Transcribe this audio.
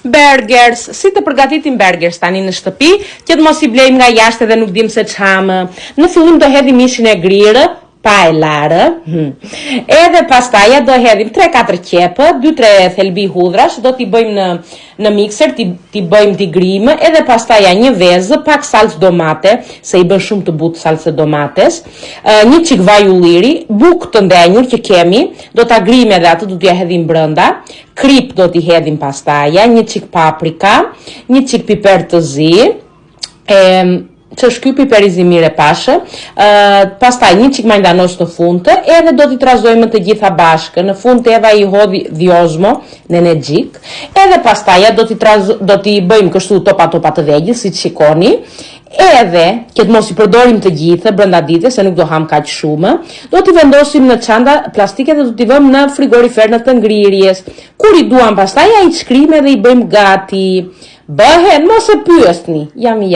Burgers, si të përgatitim burgers tani në shtëpi, që të mos I blejmë nga jashtë dhe nuk dim se çamë. Në fillim do hedhim mishin e grirë, pa e larë. Edhe pastaja do hedhim 3-4 qepë, 2-3 thelbi hudrash, do t'i bëjmë në mikser, t'i bëjmë t'i grimë, edhe pastaja një vezë, pak salcë domate, se I bën shumë të butë salcë domates, një qik vaj ulliri, bukë të ndenjur që kemi, do t'a grimë edhe atë, do t'ja hedhim brënda, krip do t'i hedhim pastaja, një qik paprika, një qik piper të zi, që është ky piper I zi mire pashë, pastaj një qik mandanos në fundë, edhe do t'i trazojmë të gjitha bashkë, në fundë Eva I hodhi dhiozmo, në gjik, edhe pastaja do t'i bëjmë kështu topa të vegjël, si të shikoni, edhe, që të mos I përdorim të gjithë brenda ditës, se nuk do ham kaq shumë, do t'i vendosim në çanta plastike dhe do t'i vëmë në frigorifer në të ngrirjes. Kur I duam pastaja, I shkrim edhe I bëjmë gati. Bëhen, mos e pyesni, jami.